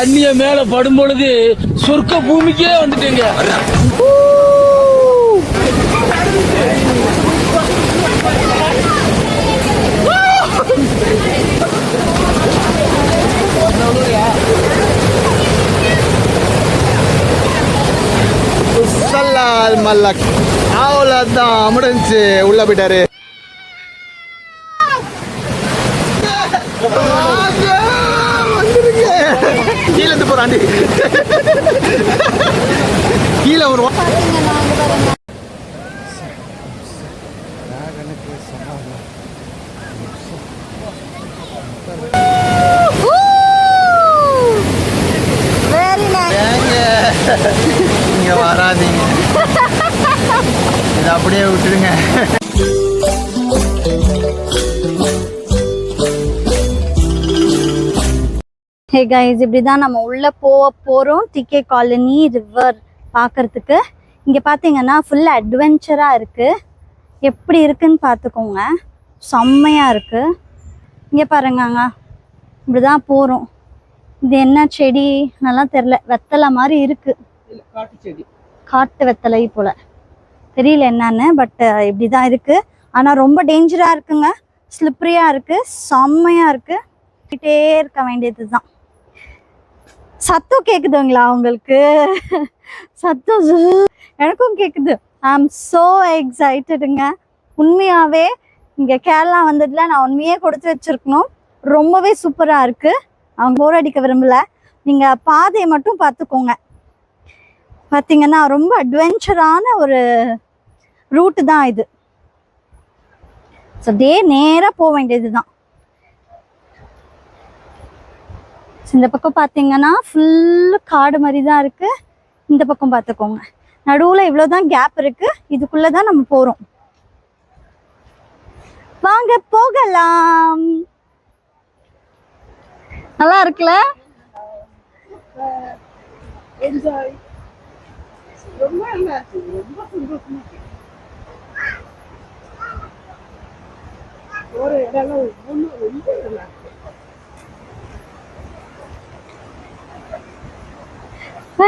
தண்ணிய மேல படும் பொழுது சொர்க்க பூமிக்கே வந்துட்டீங்க. மல்லக் அவ்வளோதான் முடிஞ்சு உள்ள போயிட்டாரு. கீழே இருந்து போறாண்டி கீழே வருவோம். நீங்க வராதீங்க, இதை அப்படியே விட்டுடுங்க. ஹே கைஸ், இப்படி தான் நம்ம உள்ளே போகிறோம் டிகே காலனி ரிவர் பார்க்குறதுக்கு. இங்கே பார்த்தீங்கன்னா ஃபுல் அட்வென்ச்சராக இருக்குது. எப்படி இருக்குன்னு பார்த்துக்கோங்க, செம்மையாக இருக்குது. இங்கே பாருங்கங்க, இப்படி தான் போகிறோம். இது என்ன செடி நல்லா தெரில, வெத்தலை மாதிரி இருக்குது. காட்டு செடி, காட்டு வெத்தலை போல் தெரியல என்னன்னு, பட் இப்படி தான் இருக்குது. ஆனால் ரொம்ப டேஞ்சராக இருக்குங்க, ஸ்லிப்ரியாக இருக்குது, செம்மையாக இருக்குது. கிட்டே இருக்க வேண்டியது தான். சத்தம் கேக்குதுங்களா உங்களுக்கு? சத்தம் எனக்கும் கேக்குது. ஐ ஆம் ஸோ எக்ஸைட்டடுங்க. உண்மையாகவே இங்கே கேரளா வந்ததில் நான் உண்மையே கொடுத்து வச்சுருக்கணும். ரொம்பவே சூப்பராக இருக்குது. அவங்க போர் அடிக்க விரும்பலை, நீங்கள் பாதையை மட்டும் பார்த்துக்கோங்க. பார்த்தீங்கன்னா ரொம்ப அட்வென்ச்சரான ஒரு ரூட்டு தான் இது. ஸோ அப்படியே நேராக போக வேண்டியது தான். இந்த பக்கம் பார்த்தீங்கன்னா ஃபுல்லு காடு மாதிரி தான் இருக்குது. இந்த பக்கம் பார்த்துக்கோங்க, நடுவில் இவ்வளோதான் கேப் இருக்குது. இதுக்குள்ளே தான் நம்ம போகிறோம். வாங்க போகலாம். நல்லா இருக்குல்ல?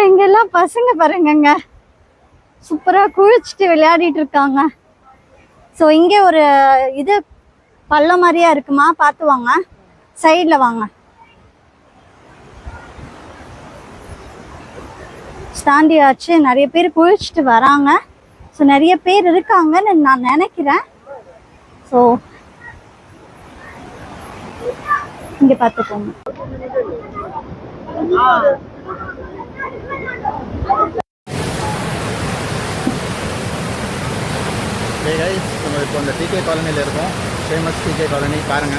இங்கெல்லாம் பசங்க பாருங்கங்க, சூப்பராக குளிச்சுட்டு விளையாடிட்டு இருக்காங்க. ஸோ இங்கே ஒரு இது பள்ளம் மாதிரியா இருக்குமா, பார்த்து வாங்க, சைடில் வாங்க. ஸ்டாண்டியாச்சு, நிறைய பேர் குளிச்சுட்டு வராங்க. ஸோ நிறைய பேர் இருக்காங்கன்னு நான் நினைக்கிறேன். ஸோ இங்கே பார்த்துக்கோங்க. நம்ம இப்போ இந்த டிகே காலனியில் இருக்கோம். ஃபேமஸ் டிகே காலனி பாருங்க.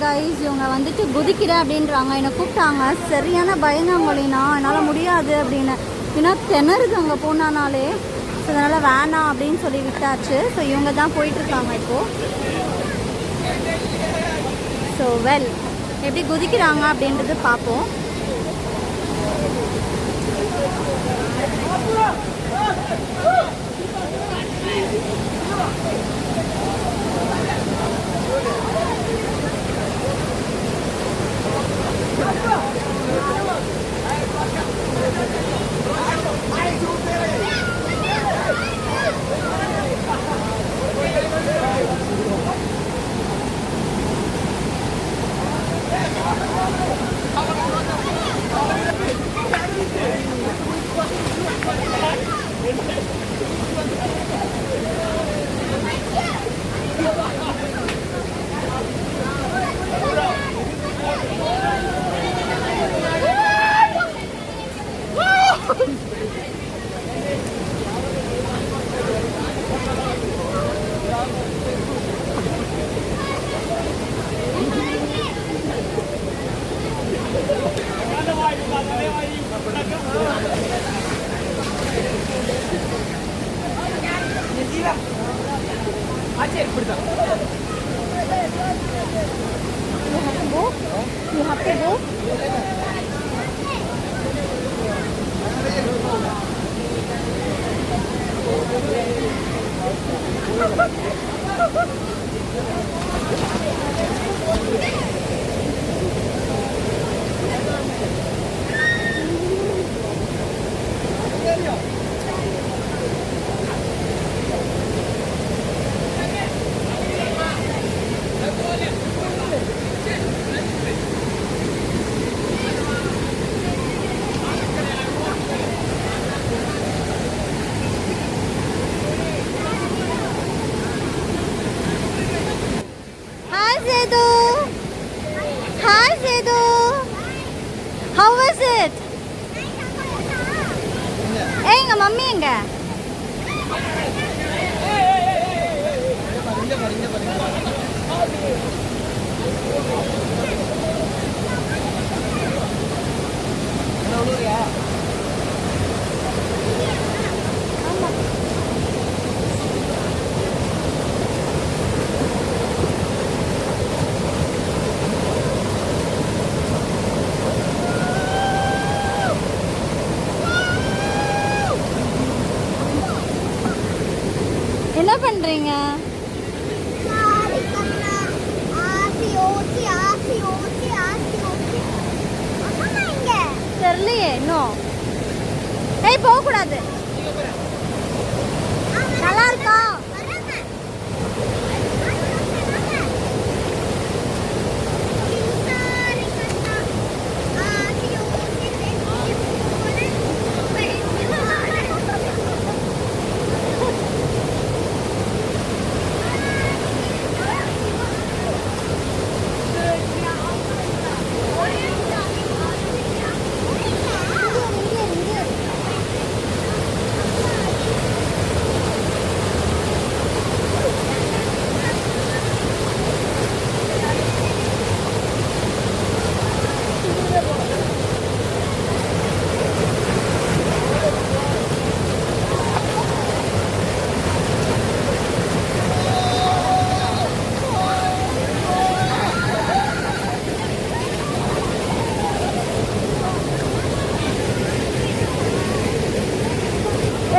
கைஸ், இவங்க வந்துட்டு குதிக்கிறேன் அப்படின்றாங்க. என்னை கூப்பிட்டாங்க, சரியான பயந்தாங்கொழினா, என்னால் முடியாது அப்படின்னு. ஏன்னா திணறுது அங்கே போனானாலே. ஸோ அதனால் வேணாம் அப்படின்னு சொல்லி விட்டாச்சு. ஸோ இவங்க தான் போயிட்டுருக்காங்க இப்போது. ஸோ வெல், எப்படி குதிக்கிறாங்க அப்படின்றது பார்ப்போம். You have to go. எங்க மம்மி எங்க? என்ன பண்றீங்க? தெரியலையே இன்னும். ஏய் போக கூடாது. நல்லா இருக்கா?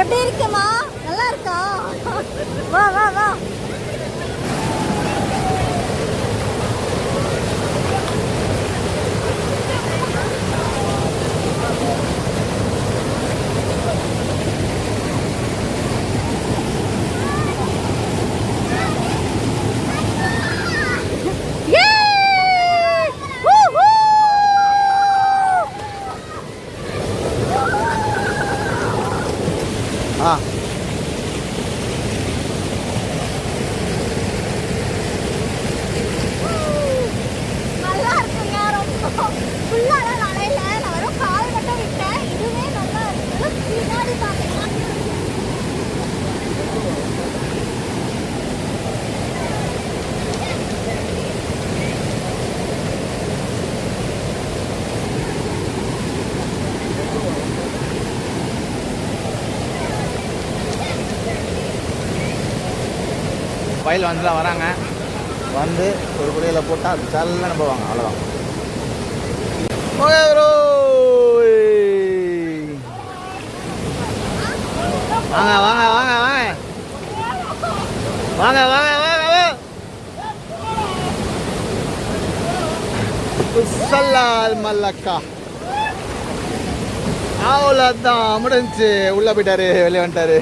எப்படி இருக்குமா? நல்லா இருக்கா? வா வா வா. ஆ நல்லா இருக்குங்க. ரொம்ப ஃபுல்லாக நடையில நான் வெறும் கால் மட்டும் விட்டேன். இதுவே நல்லா இருக்கு. பின்னாடி பார்த்தீங்கன்னா வயல் வந்து தான் வராங்க. வந்து ஒரு குடியில் போட்டால் சல்லன்னு போவாங்க. அவ்வளோதான். ஓகே ப்ரோ, வாங்க வாங்க வாங்க வாங்க வாங்க வாங்க வாங்க. குசல்லால் மல்லக்கா அவ்வளோதான் முடிஞ்சு. உள்ளே போயிட்டாரு, வெளியே வந்துட்டாரு.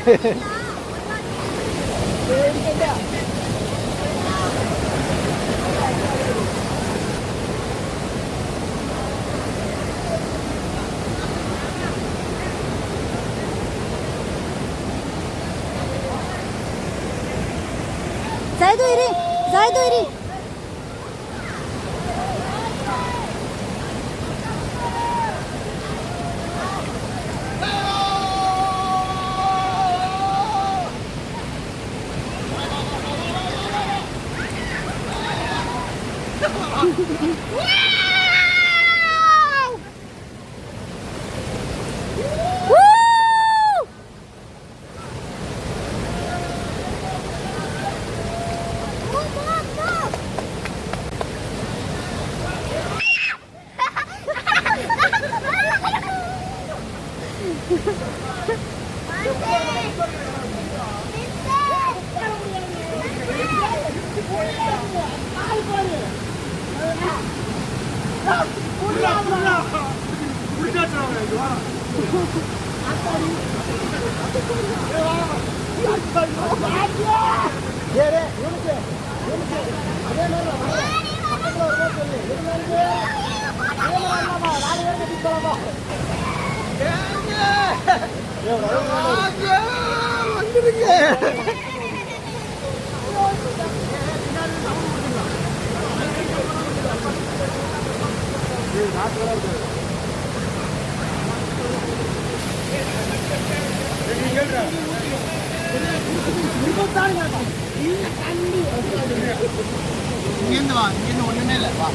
Zaidu iri, Zaidu iri. இங்கேருந்து வா, இங்கேருந்து ஒண்ணுமே இல்லை வா.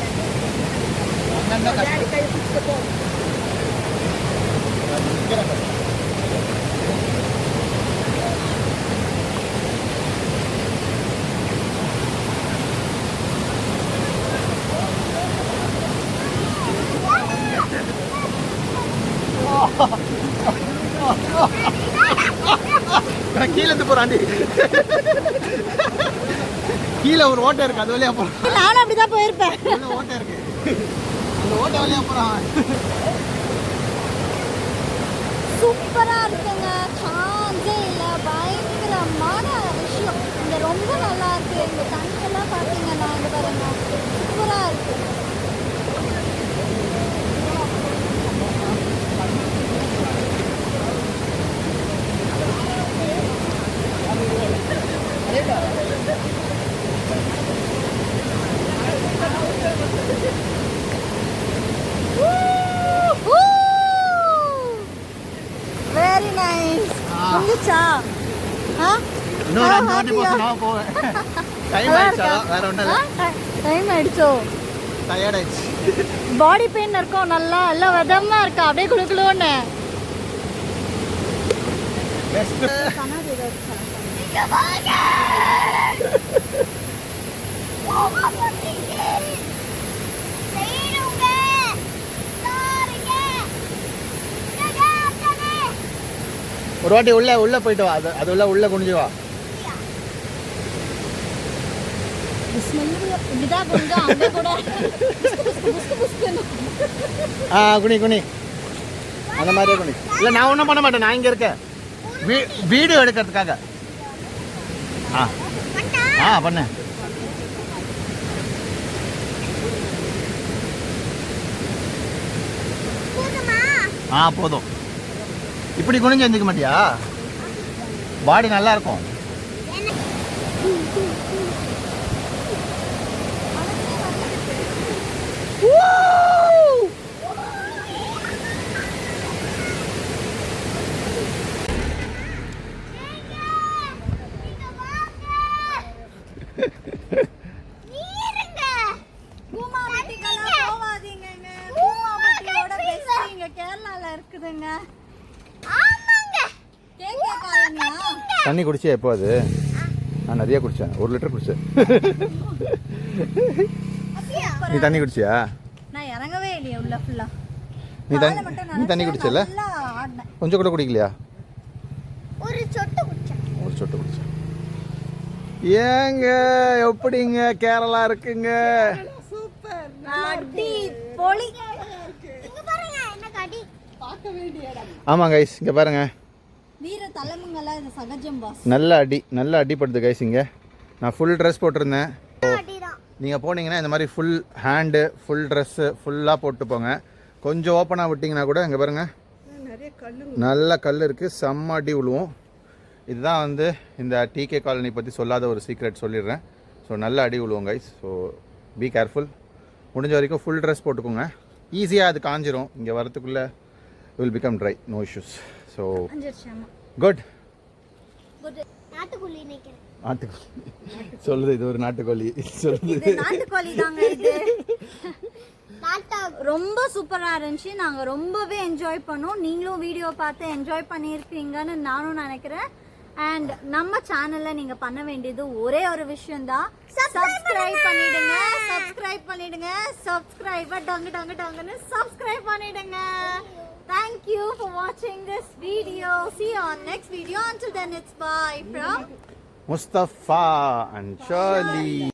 அங்கங்க கஷ்டம். கீழே இருந்து போறாண்டி. கீழே ஒரு ஓட்டை இருக்கு, அது வழியா போறான். நானும் அப்படிதான் போயிருப்பேன். ஓட்டை இருக்கு, அந்த ஓட்டை வழியா போறான். சூப்பரா இருக்குங்க, சான்ஸே இல்லை. பயங்கரமான விஷயம். இங்க ரொம்ப நல்லா இருக்கு. இந்த தண்ணியெல்லாம் பார்த்தீங்கன்னா இங்க பாருங்க, சூப்பரா இருக்கு. Very nice. முடிச்சா இன்னொரு 5 வாட்டி போனா போவேன். டைம் ஆயிடுச்சா? வேற ஒண்ணும் இல்ல. டைம் ஆயிடுச்சோ? டயர்ட் ஆயிடுச்சு. பாடி பெயின் இருக்கும். நல்லா எல்லாம் விதமா இருக்கா, அப்படியே குளுக்குளுன்னு. பெஸ்ட். ஒரு வாட்டி உள்ள போயிட்டு வா. அது உள்ள குனிஞ்சு வா. குனி அந்த மாதிரியே குனி. இல்லை நான் ஒன்றும் பண்ண மாட்டேன், நான் இங்கே இருக்கேன் வீடியோ எடுக்கிறதுக்காக. பண்ண போதும். இப்படி குனிஞ்சு எந்திக்க மாட்டியா? பாடி நல்லா இருக்கும். தண்ணி குடிச்சியா? எப்போ அது? நான் நிறைய குடித்தேன், 1 லிட்டர் குடித்தேன். நீ தண்ணி குடிச்சியா? நான் இறங்கவே இல்லையா உள்ள ஃபுல்லா. நீ தண்ணி குடிச்சல? கொஞ்சம் கூட குடிக்கலையா? ஒரு சொட்டு குடிச்சேன். ஏங்க எப்படிங்க கேரளா இருக்குங்க? சூப்பர். அடி பொளி. இங்க பாருங்க என்ன கடி. பார்க்க வேண்டிய இடம். ஆமா गाइस, இங்க பாருங்க. வீர தலைமுங்கல இது சகஜம் பாஸ். நல்ல அடிப்படுது गाइस. இங்க நான் ஃபுல் Dress போட்டுருந்தேன். நீங்க போனீங்கன்னா இந்த மாதிரி ஃபுல் ஹேண்டு, ஃபுல் Dress ஃபுல்லா போட்டு போங்க. கொஞ்சம் ஓப்பனா விட்டீங்கன்னா கூட இங்க பாருங்க நல்ல கல் இருக்கு, செம்ம அடி விழுவும். இதுதான் வந்து இந்த டிகே காலனி பற்றி சொல்லாத ஒரு சீக்ரெட் சொல்லிடுறேன். ஸோ நல்ல அடி விழுவோம் கைஸ். So be careful. முடிஞ்ச வரைக்கும் ஃபுல் ட்ரெஸ் போட்டுக்கோங்க. ஈஸியாக அது காஞ்சிரும். இங்கே வரத்துக்குள்ளே will become dry, no issues. So good. சொல்லுது இது ஒரு நாட்டுக்கோழி. சொல்லுது ரொம்ப சூப்பரா இருந்துச்சு. நாங்க ரொம்பவே என்ஜாய் பண்ணோம். நீங்களும் வீடியோ பார்த்து என்ஜாய் பண்ணியிருப்பீங்கன்னு நானும் நினைக்கிறேன். அண்ட் நம்ம சேனல்ல நீங்க பண்ண வேண்டியது ஒரே ஒரு விஷயம் தான், சப்ஸ்கிரைப் பண்ணிடுங்க. சப்ஸ்கிரைபர் டங்குன்னு சப்ஸ்கிரைப் பண்ணிடுங்க. Thank you for watching this video. See you on next video. Until then, it's bye from Mustafa and Shirley.